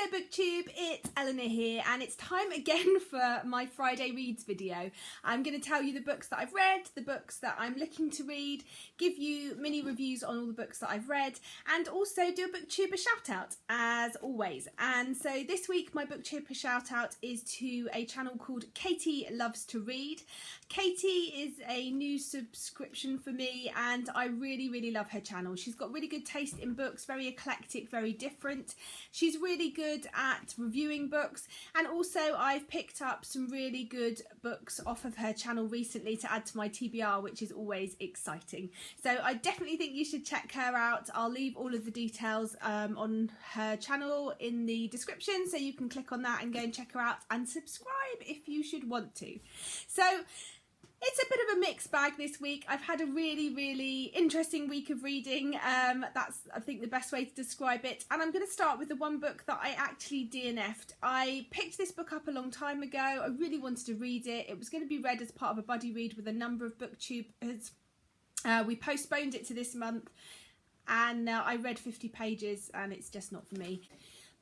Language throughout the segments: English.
Hello Booktube, it's Eleanor here and it's time again for my Friday Reads video. I'm going to tell you the books that I've read, the books that I'm looking to read, give you mini reviews on all the books that I've read and also do a Booktuber Shoutout as always. And so this week my Booktuber Shoutout is to a channel called Katie Loves to Read. Katie is a new subscription for me and I really love her channel. She's got really good taste in books, very eclectic, very different. She's really good at reviewing books, and also I've picked up some really good books off of her channel recently to add to my TBR, which is always exciting. So I definitely think you should check her out. I'll leave all of the details on her channel in the description, so you can click on that and go and check her out and subscribe if you should want to. So it's a bit of a mixed bag this week. I've had a really interesting week of reading. That's, I think, the best way to describe it. And I'm going to start with the one book that I actually DNF'd. I picked this book up a long time ago. I really wanted to read it. It was going to be read as part of a buddy read with a number of booktubers. We postponed it to this month and I read 50 pages and it's just not for me.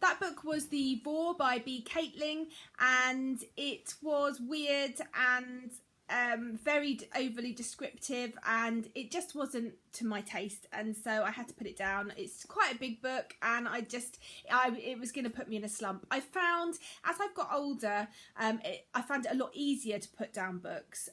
That book was the Boar by B. Caitlin, and it was weird and very overly descriptive, and it just wasn't to my taste, and so I had to put it down. It's quite a big book and it was going to put me in a slump. I found as I've got older I found it a lot easier to put down books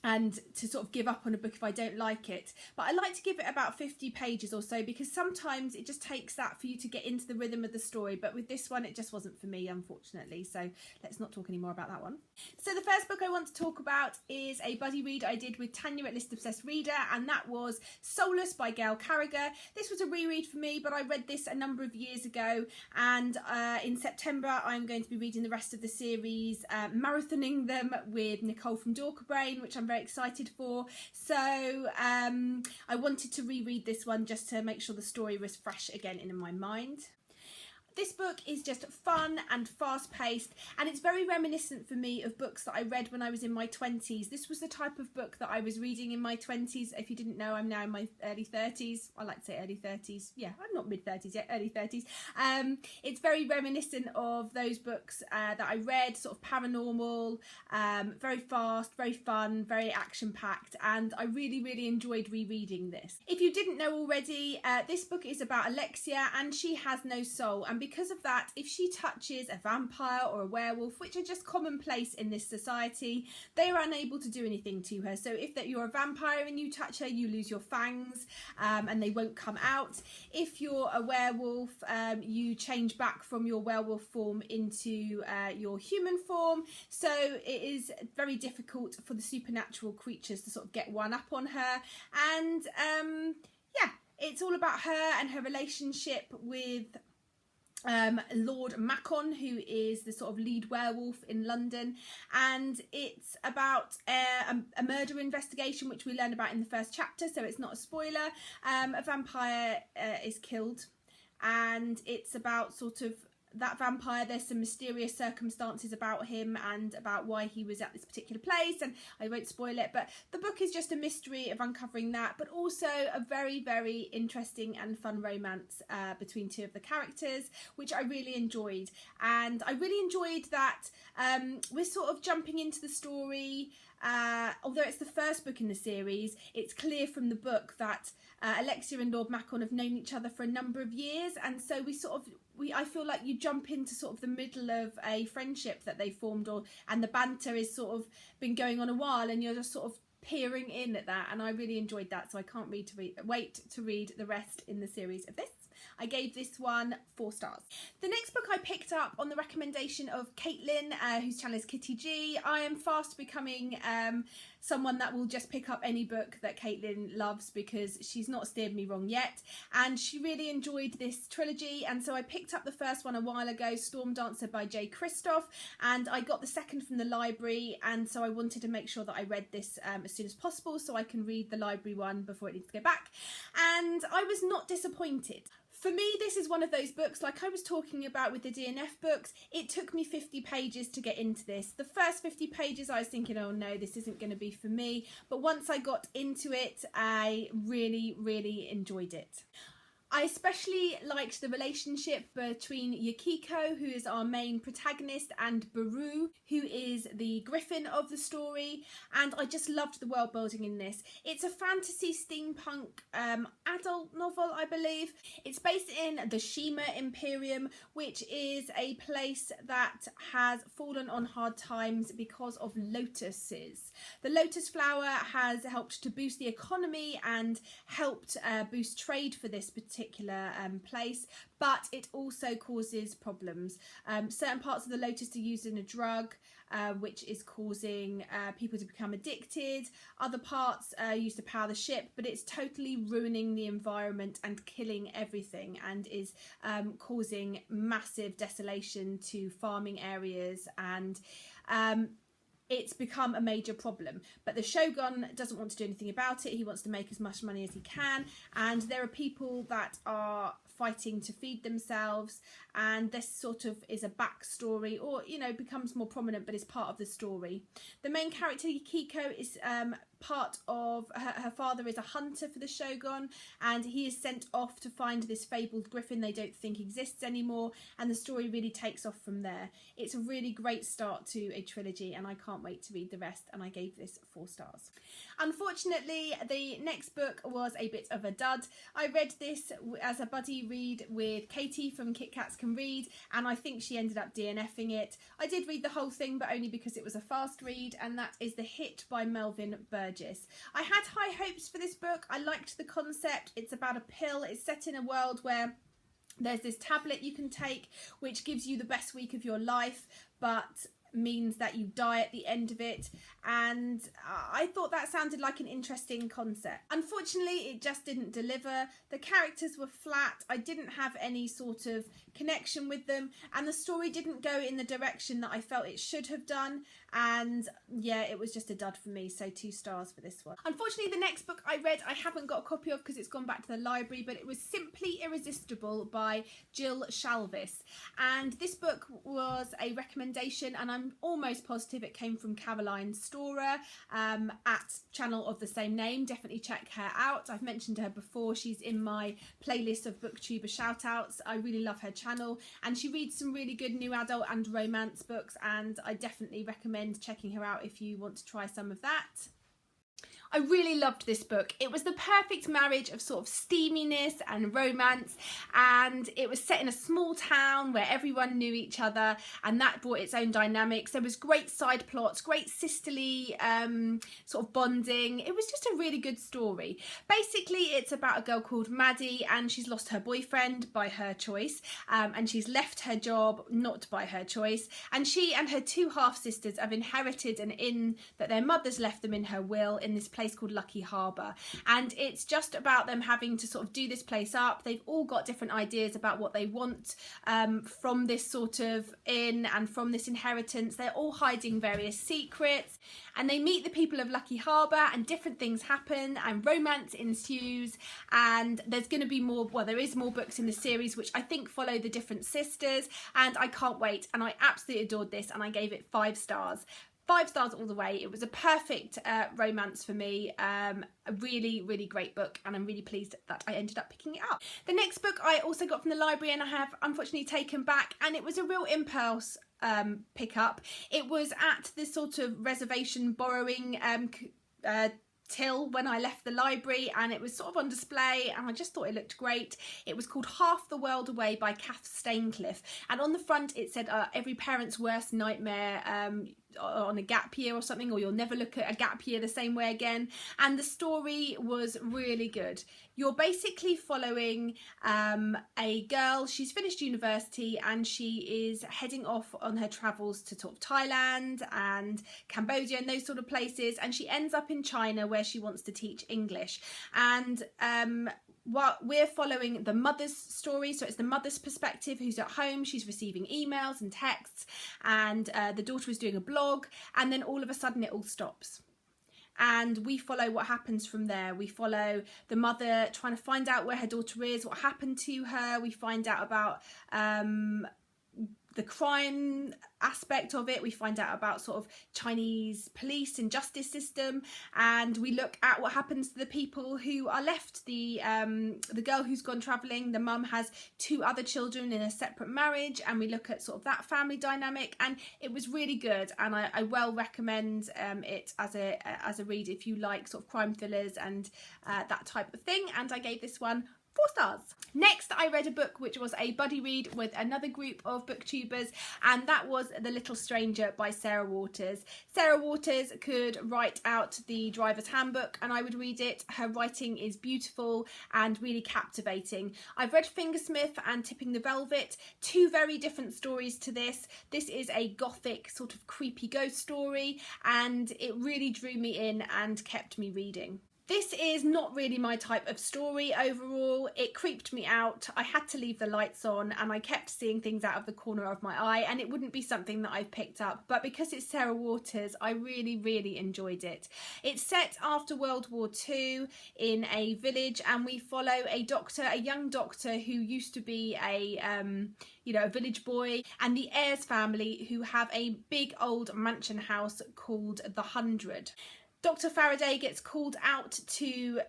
and to sort of give up on a book if I don't like it. But I like to give it about 50 pages or so, because sometimes it just takes that for you to get into the rhythm of the story. But with this one, it just wasn't for me, unfortunately. So let's not talk any more about that one. So the first book I want to talk about is a buddy read I did with Tanya at List Obsessed Reader, and that was Soulless by Gail Carriger. This was a reread for me, but I read this a number of years ago, and in September I'm going to be reading the rest of the series, marathoning them with Nicole from Dorker Brain, which I'm very excited for. So I wanted to reread this one just to make sure the story was fresh again in my mind. This book is just fun and fast-paced, and it's very reminiscent for me of books that I read when I was in my 20s. This was the type of book that I was reading in my 20s. If you didn't know, I'm now in my early 30s. I like to say early 30s. Yeah, I'm not mid-30s yet, early 30s. It's very reminiscent of those books that I read, sort of paranormal, very fast, very fun, very action-packed, and I really enjoyed rereading this. If you didn't know already, this book is about Alexia, and she has no soul, and because of that, if she touches a vampire or a werewolf, which are just commonplace in this society, they are unable to do anything to her. So if you're a vampire and you touch her, you lose your fangs and they won't come out. If you're a werewolf, you change back from your werewolf form into your human form. So it is very difficult for the supernatural creatures to sort of get one up on her. And yeah, it's all about her and her relationship with Lord Macon, who is the sort of lead werewolf in London, and it's about a murder investigation, which we learn about in the first chapter, so it's not a spoiler. A vampire is killed, and it's about sort of that vampire. There's some mysterious circumstances about him and about why he was at this particular place, and I won't spoil it, but the book is just a mystery of uncovering that, but also a very interesting and fun romance between two of the characters, which I really enjoyed. And I really enjoyed that we're sort of jumping into the story. Although it's the first book in the series, it's clear from the book that Alexia and Lord Macon have known each other for a number of years, and so I feel like you jump into sort of the middle of a friendship that they formed, and the banter is sort of been going on a while, and you're just sort of peering in at that, and I really enjoyed that, so I can't wait to read the rest in the series of this. I gave this one 4 stars. The next book I picked up on the recommendation of Caitlin, whose channel is Kitty G. I am fast becoming someone that will just pick up any book that Caitlin loves, because she's not steered me wrong yet, and she really enjoyed this trilogy, and so I picked up the first one a while ago, Stormdancer by J. Christoph, and I got the second from the library, and so I wanted to make sure that I read this as soon as possible so I can read the library one before it needs to go back, and I was not disappointed. For me, this is one of those books, like I was talking about with the DNF books, it took me 50 pages to get into this. The first 50 pages I was thinking, oh no, this isn't going to be for me. But once I got into it, I really enjoyed it. I especially liked the relationship between Yukiko, who is our main protagonist, and Baru, who is the griffin of the story, and I just loved the world building in this. It's a fantasy steampunk adult novel, I believe. It's based in the Shima Imperium, which is a place that has fallen on hard times because of lotuses. The lotus flower has helped to boost the economy and helped boost trade for this particular place, but it also causes problems. Certain parts of the lotus are used in a drug, which is causing people to become addicted. Other parts are used to power the ship, but it's totally ruining the environment and killing everything, and is causing massive desolation to farming areas, and it's become a major problem. But the Shogun doesn't want to do anything about it. He wants to make as much money as he can, and there are people that are fighting to feed themselves, and this sort of is a backstory, or becomes more prominent, but is part of the story. The main character Yukiko is part of her father is a hunter for the Shogun, and he is sent off to find this fabled griffin they don't think exists anymore, and the story really takes off from there. It's a really great start to a trilogy, and I can't wait to read the rest, and I gave this 4 stars. Unfortunately, the next book was a bit of a dud. I read this as a buddy read with Katie from Kit Kats Can Read, and I think she ended up DNFing it. I did read the whole thing, but only because it was a fast read, and that is The Hit by Melvin Burgess. I had high hopes for this book. I liked the concept. It's about a pill. It's set in a world where there's this tablet you can take which gives you the best week of your life, but means that you die at the end of it, and I thought that sounded like an interesting concept. Unfortunately, it just didn't deliver. The characters were flat. I didn't have any sort of connection with them, and the story didn't go in the direction that I felt it should have done, and yeah, it was just a dud for me, so 2 stars for this one. Unfortunately, the next book I read I haven't got a copy of because it's gone back to the library, but it was Simply Irresistible by Jill Shalvis, and this book was a recommendation, and I'm almost positive it came from Caroline Storer at channel of the same name. Definitely check her out. I've mentioned her before. She's in my playlist of Booktuber Shoutouts. I really love her channel, and she reads some really good new adult and romance books, and I definitely recommend checking her out if you want to try some of that. I really loved this book. It was the perfect marriage of sort of steaminess and romance, and it was set in a small town where everyone knew each other, and that brought its own dynamics. There was great side plots, great sisterly sort of bonding. It was just a really good story. Basically, it's about a girl called Maddie, and she's lost her boyfriend by her choice, and she's left her job not by her choice, and she and her 2 half-sisters have inherited an inn that their mothers left them in her will in this place called Lucky Harbour, and it's just about them having to sort of do this place up. They've all got different ideas about what they want from this sort of inn and from this inheritance. They're all hiding various secrets, and they meet the people of Lucky Harbour, and different things happen, and romance ensues, and there's going to be more, well, there is more books in the series which I think follow the different sisters, and I can't wait, and I absolutely adored this, and I gave it 5 stars. 5 stars all the way. It was a perfect romance for me. A really, really great book, and I'm really pleased that I ended up picking it up. The next book I also got from the library, and I have unfortunately taken back, and it was a real impulse pickup. It was at this sort of reservation borrowing till when I left the library, and it was sort of on display, and I just thought it looked great. It was called Half the World Away by Kath Staincliffe, and on the front it said every parent's worst nightmare on a gap year or something, or you'll never look at a gap year the same way again. And the story was really good. You're basically following a girl. She's finished university, and she is heading off on her travels to sort of Thailand and Cambodia and those sort of places, and she ends up in China where she wants to teach English. And we're following the mother's story, so it's the mother's perspective, who's at home. She's receiving emails and texts, and the daughter is doing a blog, and then all of a sudden it all stops. And we follow what happens from there. We follow the mother trying to find out where her daughter is, what happened to her. We find out about the crime aspect of it. We find out about sort of Chinese police and justice system, and we look at what happens to the people who are left. The girl who's gone travelling, the mum has 2 other children in a separate marriage, and we look at sort of that family dynamic, and it was really good, and I well recommend it as a read if you like sort of crime thrillers and that type of thing. And I gave this one 4 stars. Next, I read a book which was a buddy read with another group of booktubers, and that was The Little Stranger by Sarah Waters. Sarah Waters could write out the driver's handbook, and I would read it. Her writing is beautiful and really captivating. I've read Fingersmith and Tipping the Velvet, 2 very different stories to this. This is a gothic sort of creepy ghost story, and it really drew me in and kept me reading. This is not really my type of story overall. It creeped me out. I had to leave the lights on, and I kept seeing things out of the corner of my eye, and it wouldn't be something that I've picked up, but because it's Sarah Waters, I really enjoyed it. It's set after World War II in a village, and we follow a doctor, a young doctor who used to be a village boy, and the Ayres family, who have a big old mansion house called the 100. Dr. Faraday gets called out to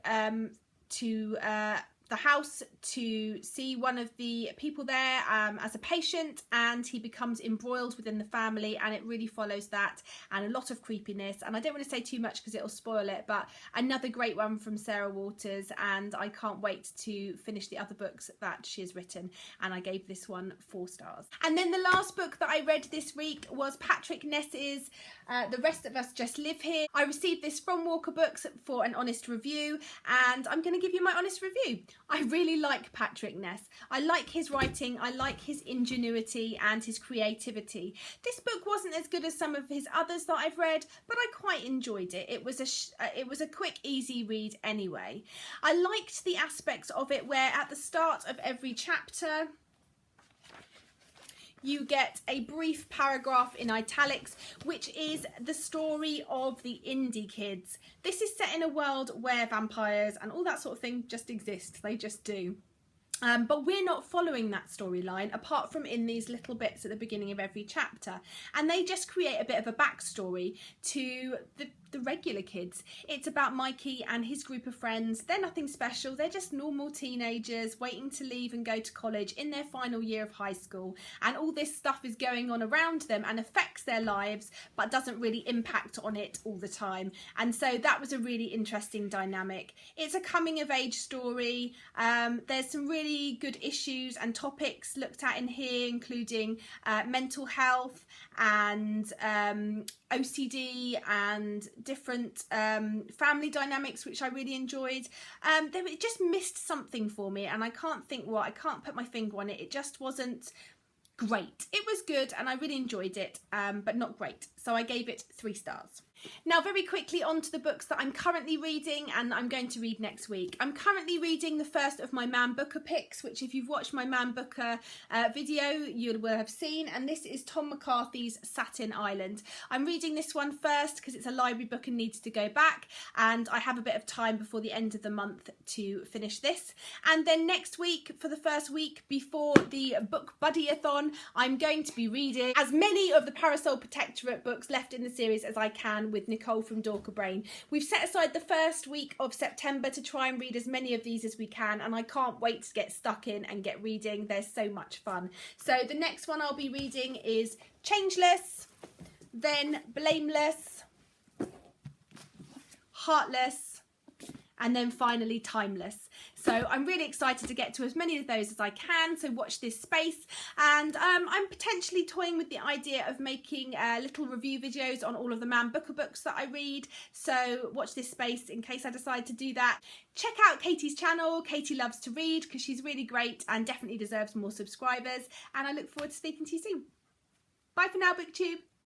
the house to see one of the people there as a patient, and he becomes embroiled within the family, and it really follows that, and a lot of creepiness. And I don't want to say too much because it'll spoil it, but another great one from Sarah Waters, and I can't wait to finish the other books that she has written, and I gave this one 4 stars. And then the last book that I read this week was Patrick Ness's The Rest of Us Just Live Here. I received this from Walker Books for an honest review, and I'm going to give you my honest review. I really like Patrick Ness. I like his writing, I like his ingenuity and his creativity. This book wasn't as good as some of his others that I've read, but I quite enjoyed it. It was a quick, easy read anyway. I liked the aspects of it where at the start of every chapter you get a brief paragraph in italics, which is the story of the indie kids. This is set in a world where vampires and all that sort of thing just exist. They just do. But we're not following that storyline apart from in these little bits at the beginning of every chapter, and they just create a bit of a backstory to the regular kids. It's about Mikey and his group of friends. They're nothing special, they're just normal teenagers waiting to leave and go to college in their final year of high school, and all this stuff is going on around them and affects their lives but doesn't really impact on it all the time. And so that was a really interesting dynamic. It's a coming of age story. There's some really good issues and topics looked at in here, including mental health and OCD and different family dynamics, which I really enjoyed. It just missed something for me, and I can't think what. I can't put my finger on it. It just wasn't great. It was good and I really enjoyed it, but not great. So I gave it 3 stars. Now very quickly on to the books that I'm currently reading and I'm going to read next week. I'm currently reading the first of my Man Booker picks, which if you've watched my Man Booker video you will have seen, and this is Tom McCarthy's Satin Island. I'm reading this one first because it's a library book and needs to go back, and I have a bit of time before the end of the month to finish this. And then next week, for the first week before the book buddy-a-thon, I'm going to be reading as many of the Parasol Protectorate books left in the series as I can with Nicole from Dorker Brain. We've set aside the first week of September to try and read as many of these as we can, and I can't wait to get stuck in and get reading. They're so much fun. So the next one I'll be reading is Changeless, then Blameless, Heartless, and then finally Timeless. So I'm really excited to get to as many of those as I can, so watch this space. And I'm potentially toying with the idea of making little review videos on all of the Man Booker books that I read, so watch this space in case I decide to do that. Check out Katie's channel, Katie Loves to Read, because she's really great and definitely deserves more subscribers, and I look forward to speaking to you soon. Bye for now, Booktube.